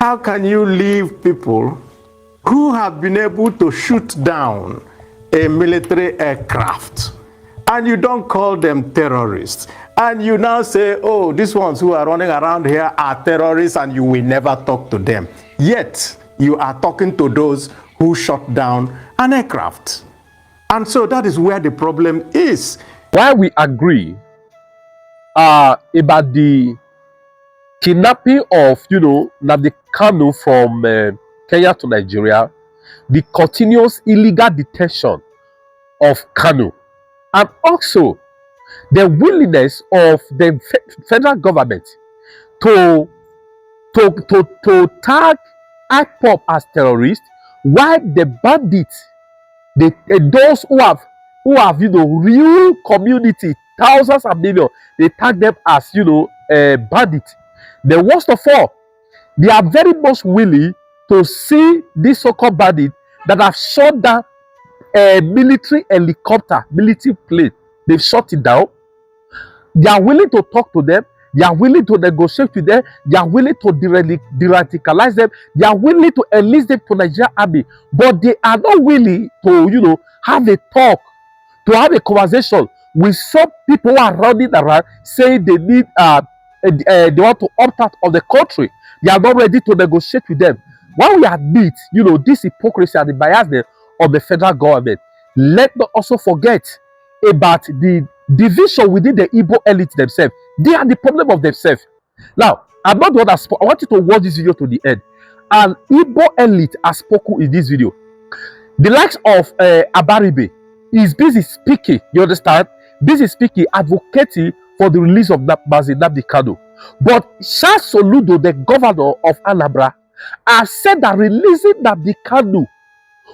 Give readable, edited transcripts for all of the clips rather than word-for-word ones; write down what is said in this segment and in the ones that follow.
How can you leave people who have been able to shoot down a military aircraft and you don't call them terrorists? And you now say, oh, these ones who are running around here are terrorists and you will never talk to them. Yet, you are talking to those who shot down an aircraft. And so that is where the problem is. Why we agree about the kidnapping of, Namdi Kanu from Kenya to Nigeria, the continuous illegal detention of Kanu, and also the willingness of the federal government to tag IPOB as terrorists, while the bandits, those who have real community, thousands and millions, they tag them as bandits. The worst of all, they are very much willing to see these so-called bandits that have shot down a military helicopter, military plane. They've shot it down. They are willing to talk to them. They are willing to negotiate with them. They are willing to de-radicalize them. They are willing to enlist them to Nigerian army. But they are not willing to, have a talk, to have a conversation with some people who are running around saying they need, they want to opt out of the country. They are not ready to negotiate with them. While we admit, this hypocrisy and the biasness of the federal government, let's not also forget about the division within the Igbo elite themselves. They are the problem of themselves. Now, I'm not the one that spoke. I want you to watch this video to the end. And Igbo elite has spoken in this video. The likes of Abaribe is busy speaking, you understand? Busy speaking, advocating for the release of Namdi Kanu. But Soludo, the governor of Anambra, has said that releasing Namdi Kanu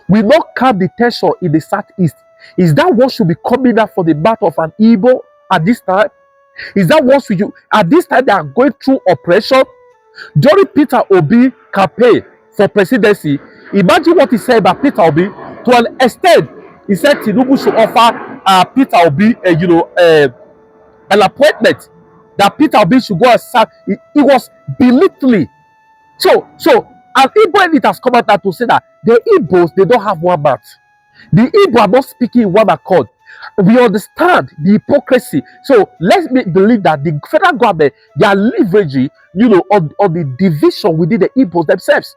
will not calm the tension in the southeast. Is that what should be coming out for the mouth of an Igbo at this time? Is that what should you, at this time they are going through oppression? During Peter Obi campaign for presidency, imagine what he said about Peter Obi. To an extent, he said Tinubu should offer Peter Obi an appointment, that Peter Obi should go and serve. It was belittling. So an Igbo elite has come out to say that the Igbos, they don't have one mouth. The Igbo are not speaking in one accord. We understand the hypocrisy. So let's believe that the federal government, they are leveraging, on the division within the Igbos themselves.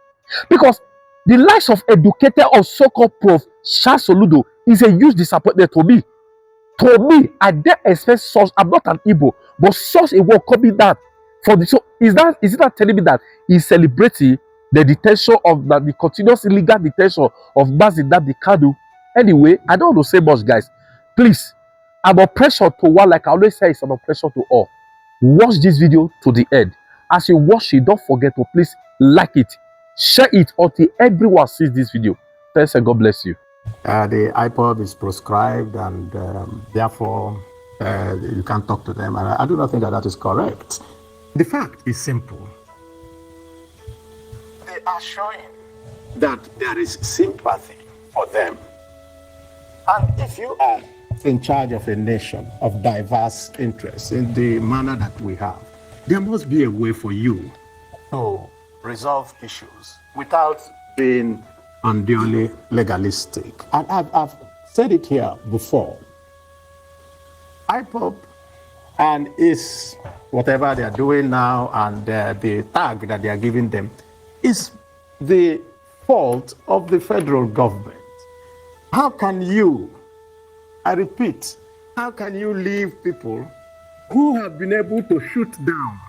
Because the likes of educated or so-called Prof. Soludo is a huge disappointment to me. To me, I didn't expect such. I'm not an Igbo, but such a word coming down for the. So is it not telling me that he's celebrating the detention of the continuous illegal detention of Namdi Kanu? Anyway, I don't want to say much, guys. Please, I'm oppressor to one, like I always say, it's an oppressor to all. Watch this video to the end. As you watch it, don't forget to please like it, share it until everyone sees this video. Thanks and God bless you. The IPOB is proscribed and therefore you can't talk to them. And I do not think that is correct. The fact is simple. They are showing that there is sympathy for them. And if you are in charge of a nation of diverse interests in the manner that we have, there must be a way for you to resolve issues without being unduly legalistic. And I've said it here before. IPOB and is whatever they are doing now and the tag that they are giving them is the fault of the federal government. How can you, I repeat, how can you leave people who have been able to shoot down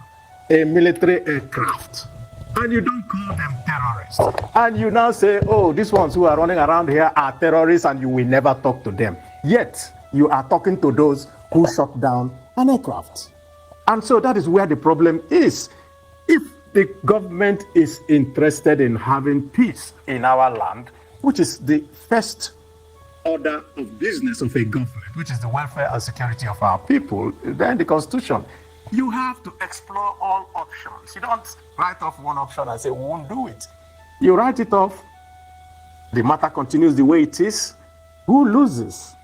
a military aircraft and you don't call them terrorists? And you now say, oh, these ones who are running around here are terrorists and you will never talk to them. Yet, you are talking to those who shot down an aircraft. And so that is where the problem is. If the government is interested in having peace in our land, which is the first order of business of a government, which is the welfare and security of our people, then the Constitution, you have to explore all options. You don't write off one option and say, we won't do it. You write it off, the matter continues the way it is. Who loses?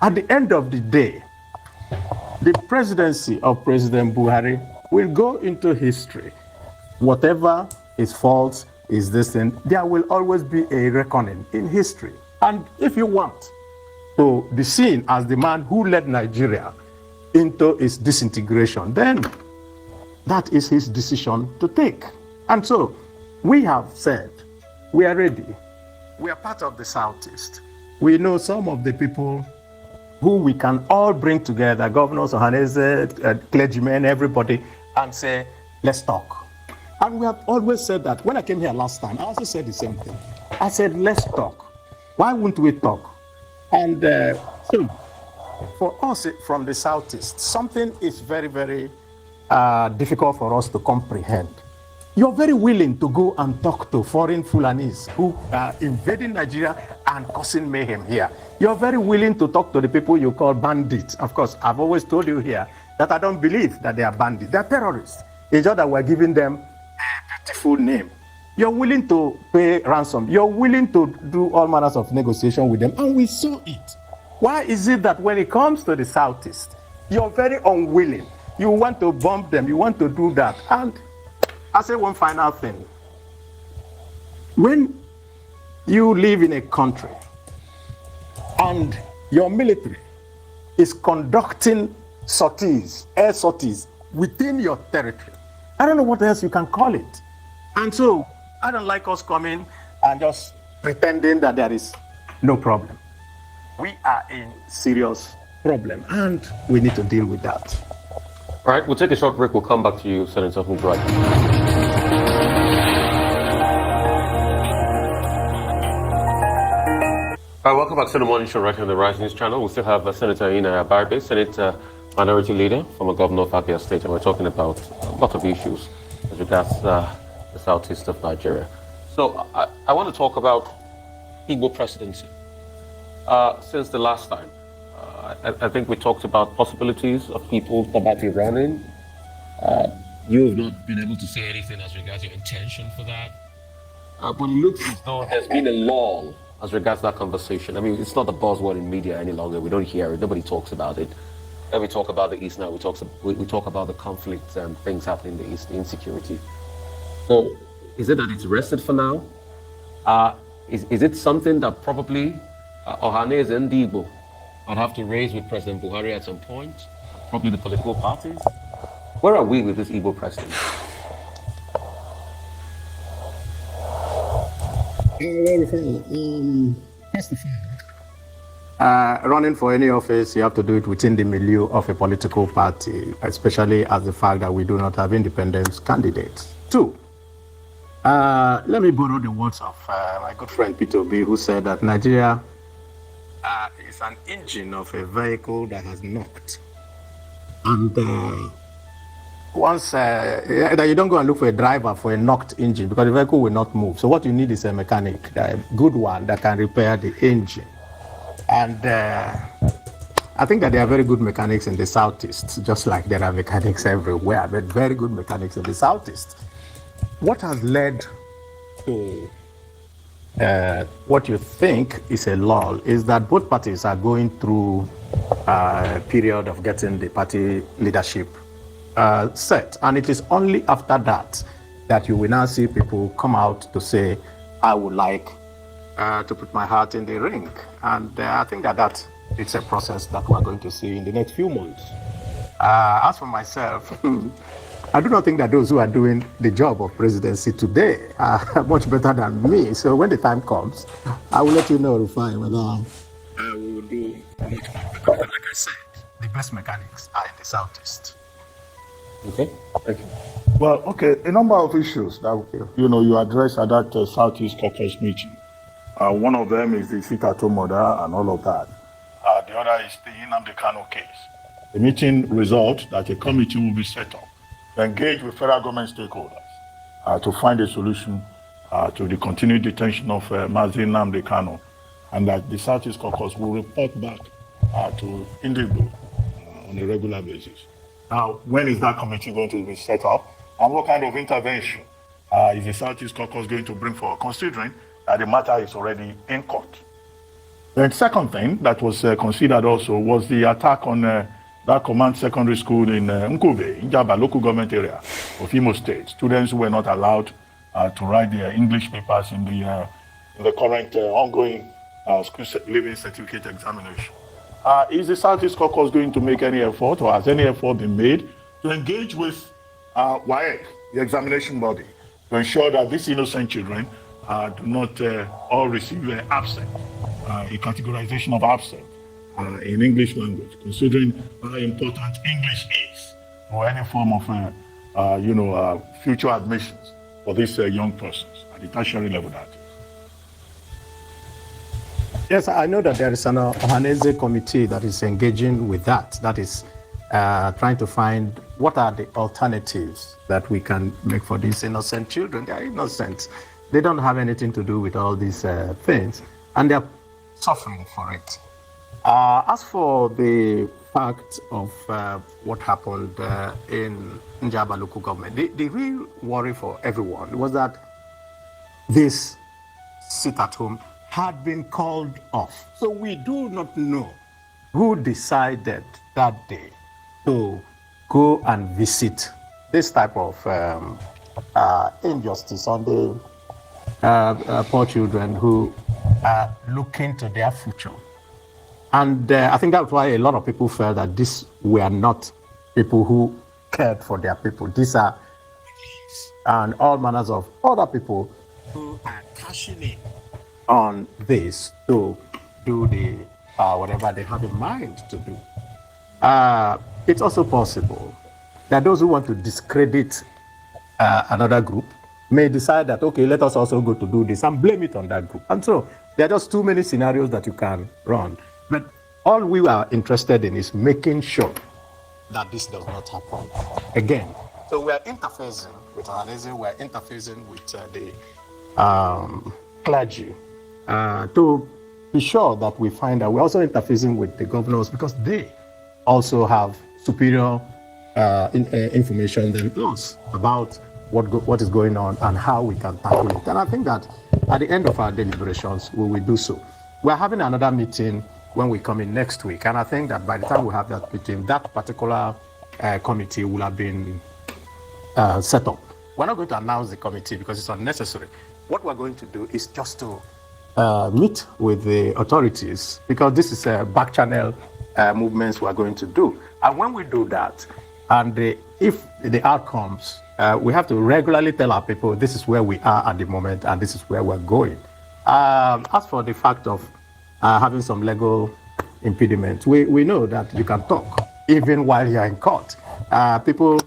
At the end of the day, the presidency of President Buhari will go into history. Whatever his faults, his this thing. There will always be a reckoning in history. And if you want to be seen as the man who led Nigeria into its disintegration, then that is his decision to take. And so we have said we are ready. We are part of the Southeast. We know some of the people who we can all bring together, governors, Ohanese, clergymen, everybody, and say, let's talk. And we have always said that. When I came here last time, I also said the same thing. I said, let's talk. Why wouldn't we talk? And so, for us from the Southeast, something is very, very difficult for us to comprehend. You're very willing to go and talk to foreign Fulanis who are invading Nigeria and causing mayhem here. You're very willing to talk to the people you call bandits. Of course, I've always told you here that I don't believe that they are bandits. They're terrorists. It's just that we're giving them a beautiful name. You're willing to pay ransom. You're willing to do all manners of negotiation with them, and we saw it. Why is it that when it comes to the Southeast, you're very unwilling? You want to bomb them. You want to do that. And I say one final thing. When you live in a country and your military is conducting sorties, air sorties, within your territory, I don't know what else you can call it. And so I don't like us coming and just pretending that there is no problem. We are in serious problem and we need to deal with that. All right, we'll take a short break. We'll come back to you, Senator Mubarak. All right, welcome back to the Morning Show right here on the Rise News channel. We still have Senator Ina Barbe, Senate Minority Leader, former Governor of Abia State, and we're talking about a lot of issues as regards the southeast of Nigeria. So I want to talk about Igbo presidency. Since the last time, I think we talked about possibilities of people probably running. You have not been able to say anything as regards your intention for that. But it looks as though there's been a lull as regards that conversation. I mean, it's not a buzzword in media any longer. We don't hear it. Nobody talks about it. When we talk about the East now, we talk about the conflicts and things happening in the East, the insecurity. So, is it that it's rested for now? Is it something that probably Ohanese and Igbo would have to raise with President Buhari at some point? Probably the political parties? Where are we with this Igbo president? Running for any office, you have to do it within the milieu of a political party, especially as the fact that we do not have independent candidates. Two, let me borrow the words of my good friend Peter B, who said that Nigeria is an engine of a vehicle that has knocked. And once that you don't go and look for a driver for a knocked engine because the vehicle will not move. So what you need is a mechanic, a good one that can repair the engine. And I think that there are very good mechanics in the Southeast, just like there are mechanics everywhere, but very good mechanics in the Southeast. What has led to what you think is a lull is that both parties are going through a period of getting the party leadership set. And it is only after that that you will now see people come out to say, I would like to put my heart in the ring. And I think that it's a process that we're going to see in the next few months. As for myself, I do not think that those who are doing the job of presidency today are much better than me. So when the time comes, I will let you know, Rufai, whether we will do much more. Because like I said, the best mechanics are in the Southeast. Okay, thank you. Well, okay, a number of issues that you address at that Southeast Caucus meeting. One of them is the Sitato murder and all of that. The other is the Namdi Kanu case. The meeting resolved that a committee will be set up to engage with federal government stakeholders to find a solution to the continued detention of Mazin Namdi Kanu, and that the Southeast Caucus will report back to Indigo on a regular basis. Now, when is that committee going to be set up, and what kind of intervention is the Southeast Caucus going to bring forward, considering that the matter is already in court? The second thing that was considered also was the attack on that command secondary school in Nkube, in Jaba, local government area of Imo State. Students were not allowed to write their English papers in the current ongoing school living certificate examination. Is the Southeast Caucus going to make any effort, or has any effort been made to engage with WAEC, the examination body, to ensure that these innocent children do not all receive absent, a categorization of absent in English language, considering how important English is for any form of, future admissions for these young persons at the tertiary level? That is. Yes, I know that there is an Ohaneze committee that is engaging with that. That is trying to find what are the alternatives that we can make for these innocent children. They are innocent. They don't have anything to do with all these things, and they're suffering for it. As for the fact of what happened in Njaba local government, the real worry for everyone was that this sit at home had been called off. So we do not know who decided that day to go and visit this type of injustice on the poor children who are looking to their future. And I think that's why a lot of people felt that these were not people who cared for their people. These are and all manners of other people who are cashing in on this to do the whatever they have in mind to do. It's also possible that those who want to discredit another group may decide that, okay, let us also go to do this and blame it on that group. And so there are just too many scenarios that you can run. But all we are interested in is making sure that this does not happen again. So we are interfacing with Ohaneze, we are interfacing with the clergy to be sure that we find out. We're also interfacing with the governors because they also have superior information than us about what is going on and how we can tackle it. And I think that at the end of our deliberations, we will do so. We're having another meeting when we come in next week. And I think that by the time we have that meeting, that particular committee will have been set up. We're not going to announce the committee because it's unnecessary. What we're going to do is just to meet with the authorities, because this is a back channel movements we're going to do. And when we do that, and if the outcomes, we have to regularly tell our people this is where we are at the moment and this is where we're going. As for the fact of having some legal impediments, we know that you can talk even while you're in court. People,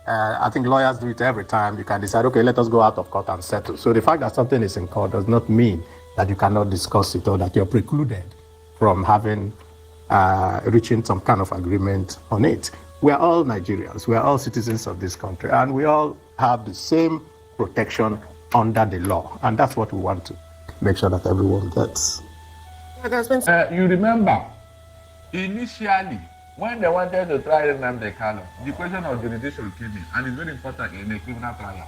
I think lawyers do it every time. You can decide, okay, let us go out of court and settle. So the fact that something is in court does not mean that you cannot discuss it or that you're precluded from having reaching some kind of agreement on it. We are all Nigerians. We are all citizens of this country, and we all have the same protection under the law. And that's what we want to make sure that everyone gets. You remember, initially, when they wanted to try Namdi Kanu, the question of jurisdiction came in, and it's very important in a criminal trial.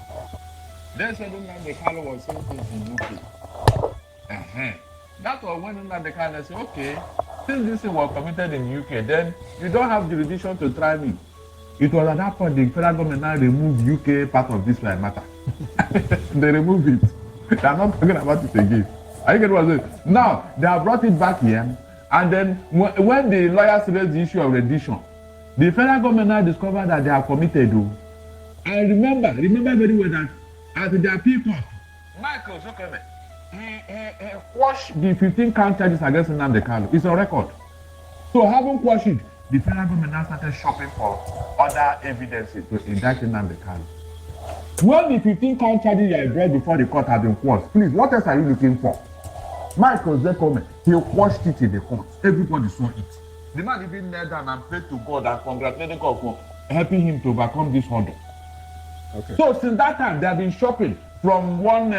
They said Namdi Kanu was sentenced in UK. That was when Namdi Kanu said, okay, since this thing was committed in UK, then you don't have jurisdiction to try me. It was at that point the federal government now removed UK part of this matter. They removed it. They are not talking about it again. I get what I'm saying. Now they have brought it back here, and then when the lawyers raised the issue of rendition, the federal government now discovered that they are committed. And remember very well that at the appeal court, Michael Zuckerman, he quashed the 15 count charges against Namdi Kanu. It's on record. So having quashed it, the federal government now started shopping for other evidences to indict Namdi Kanu. When the 15 count charges you brought before the court have been quashed, please, what else are you looking for? Michael Zuckerman, he quashed it in the court. Everybody saw it. The man even knelt down and prayed to God and congratulated God for helping him to overcome this hurdle. Okay. So since that time, they have been shopping from one,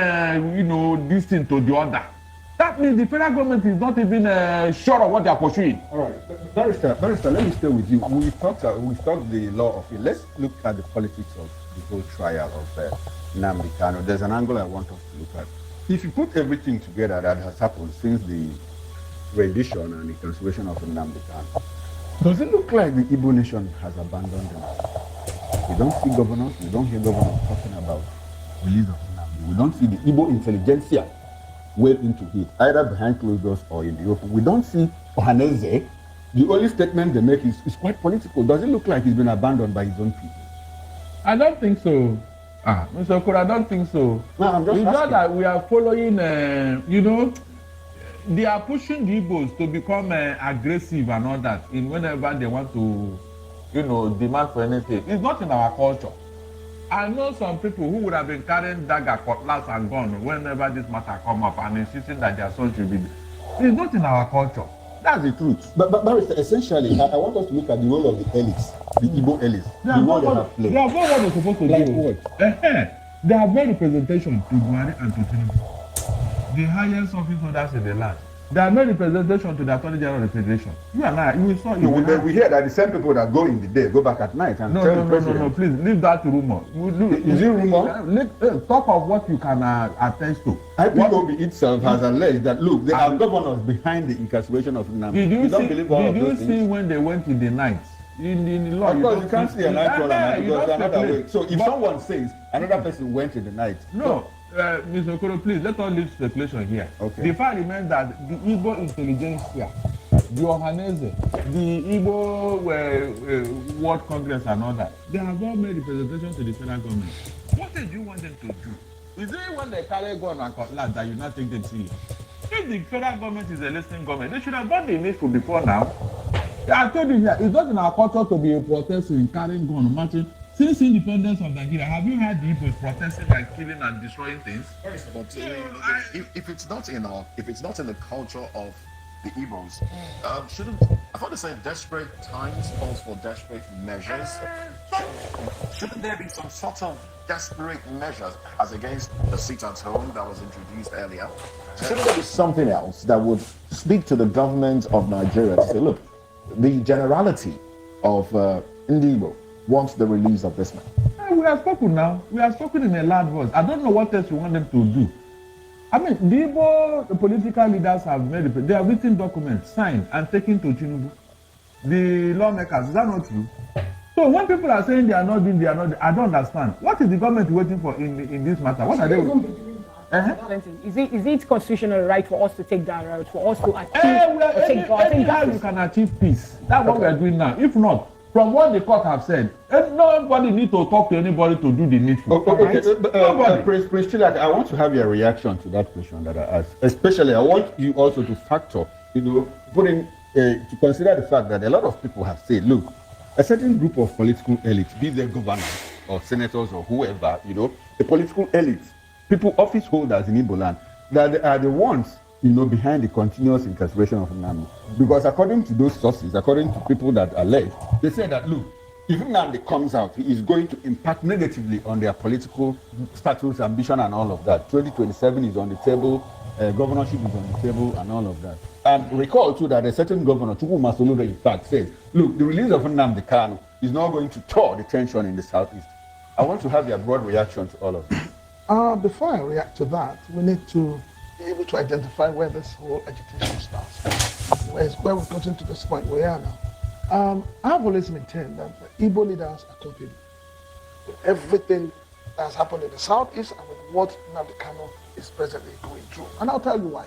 this thing to the other. That means the federal government is not even sure of what they are pursuing. All right, Barrister, let me stay with you. We've talked the law of it. Let's look at the politics of the whole trial of Namdi Kanu. There's an angle I want us to look at. If you put everything together that has happened since the rendition and the cancellation of Namdi Kanu, does it look like the Igbo nation has abandoned them? We don't see governors, we don't hear governors talking about release of Namdi We don't see the Igbo intelligentsia wade into it, either behind closed doors or in the open. We don't see Ohaneze. The only statement they make is quite political. Does it look like he's been abandoned by his own people? I don't think so. Mr. Okoro, I don't think so. No, I'm just it's asking. not that we are following, they are pushing the Igbos to become aggressive and all that in whenever they want to, demand for anything. It's not in our culture. I know some people who would have been carrying dagger, cutlass and gun whenever this matter come up and insisting that their son should be. It's not in our culture. That's the truth. But essentially, I want us to look at the role of the elites, the Igbo elites, the role they have played. They have done what they're supposed to like do. What? They have made representation to Buhari and to Tinubu, the highest office holders in the land. They have made representation to the Attorney General of the Federation. You and I, we saw you. We hear that the same people that go in the day go back at night and tell the president. No, please leave that to rumor. Is it rumor? Talk of what you can attest to. IPOB itself has alleged that look, there are governors behind the incarceration of Namdi. Did you see things? when they went in the night? In the law, of course, you can't see a night caller because they're another way. So if someone says another person went in the night, no. Mr. Okoro, please let us leave speculation here. Okay. The fact remains that the Igbo intelligentsia, the Ohaneze, the Igbo World Congress and all that, they have all made representation to the federal government. What do you want them to do? Is it when they carry gun and cutlass that you not take them serious? If the federal government is a listening government, they should have done the needful before now. I told you here, it's not in our culture to be protesting, carrying gun, marching. Since independence of Nigeria, have you heard the Igbos protesting and killing and destroying things? But if it's not in the culture of the Igbos, I thought they said desperate times calls for desperate measures. Shouldn't there be some sort of desperate measures as against the sit-at-home that was introduced earlier? Shouldn't there be something else that would speak to the government of Nigeria to say, look, the generality of Igbo wants the release of this man? We have spoken now. We have spoken in a loud voice. I don't know what else you want them to do. I mean, the Igbo political leaders have made they have written documents, signed, and taken to Tinubu. The lawmakers, is that not true? So when people are saying they are not doing, I don't understand. What is the government waiting for in this matter? What are they doing? Is it constitutional right for us to take that route, for us to achieve anyhow you can achieve peace? That's what we are doing now. If not, from what the court have said, nobody need to talk to anybody to do the needful. Prince Chilak, I want to have your reaction to that question that I asked. Especially, I want you also to factor, to consider the fact that a lot of people have said, look, a certain group of political elites, be they governors or senators or whoever, the political elites, people, office holders in Igbo land, that they are the ones, behind the continuous incarceration of Namdi. Because according to those sources, according to people that allege, they say that, look, if Namdi comes out, he is going to impact negatively on their political status, ambition, and all of that. 2027 is on the table, governorship is on the table, and all of that. And recall, too, that a certain governor, Soludo, in fact, says, look, the release of Namdi Kanu is not going to thaw the tension in the southeast. I want to have your broad reaction to all of this. Before I react to that, we need to be able to identify where this whole agitation starts. Where we've gotten to this point we are now. I've always maintained that the Igbo leaders are completely with everything that's happened in the southeast and with what Namdi Kanu is presently going through. And I'll tell you why.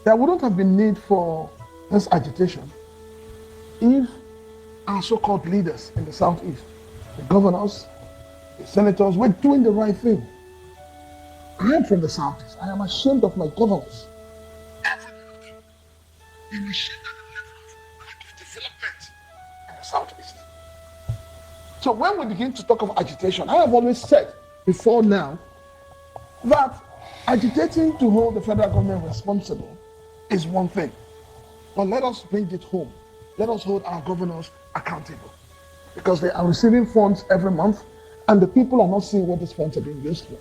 There wouldn't have been need for this agitation if our so-called leaders in the southeast, the governors, the senators, were doing the right thing. I am from the southeast. I am ashamed of my governors. I'm ashamed of the level of development in the southeast. So when we begin to talk of agitation, I have always said before now that agitating to hold the federal government responsible is one thing. But let us bring it home. Let us hold our governors accountable. Because they are receiving funds every month and the people are not seeing what these funds are being used for.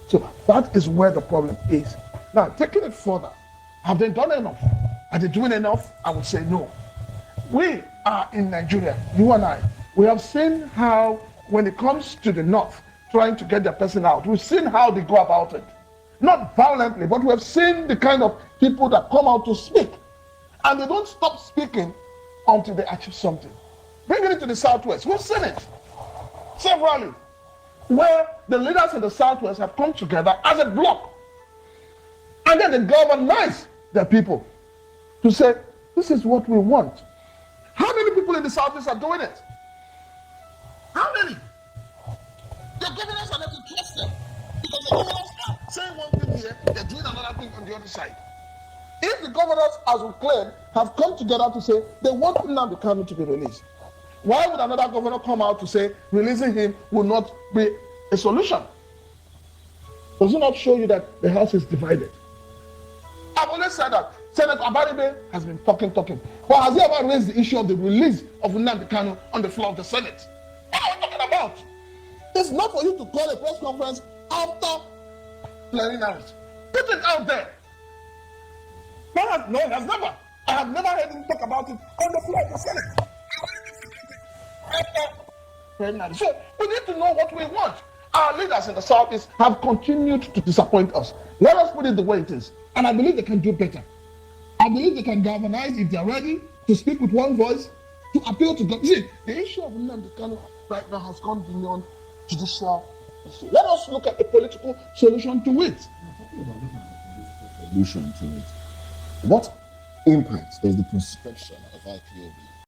So that is where the problem is. Now, taking it further, have they done enough? Are they doing enough? I would say no. We are in Nigeria, you and I. We have seen how, when it comes to the north, trying to get their person out, we've seen how they go about it. Not violently, but we have seen the kind of people that come out to speak. And they don't stop speaking until they achieve something. Bringing it to the southwest, we've seen it severally. where the leaders in the Southwest have come together as a bloc. And then they galvanize their people to say, this is what we want. How many people in the Southeast are doing it? How many? The governors are not to trust them. Because the governors are saying one thing here, they're doing another thing on the other side. If the governors, as we claim, have come together to say they want Namdi Kanu to be released, why would another governor come out to say releasing him will not be a solution? Does it not show you that the House is divided? I've always said that Senator Abaribe has been talking. But has he ever raised the issue of the release of Namdi Kanu on the floor of the Senate? What are we talking about? It's not for you to call a press conference after clearing out. Put it out there. No, it has never. I have never heard him talk about it on the floor of the Senate. So we need to know what we want. Our leaders in the Southeast have continued to disappoint us. Let us put it the way it is. And I believe they can do better. I believe they can galvanize if they are ready to speak with one voice, to appeal to God. See, the issue of Namdi Kanu right now has gone beyond judicial issue. Let us look at a political solution to it. Solution to it. What impact does the prospection of IPOB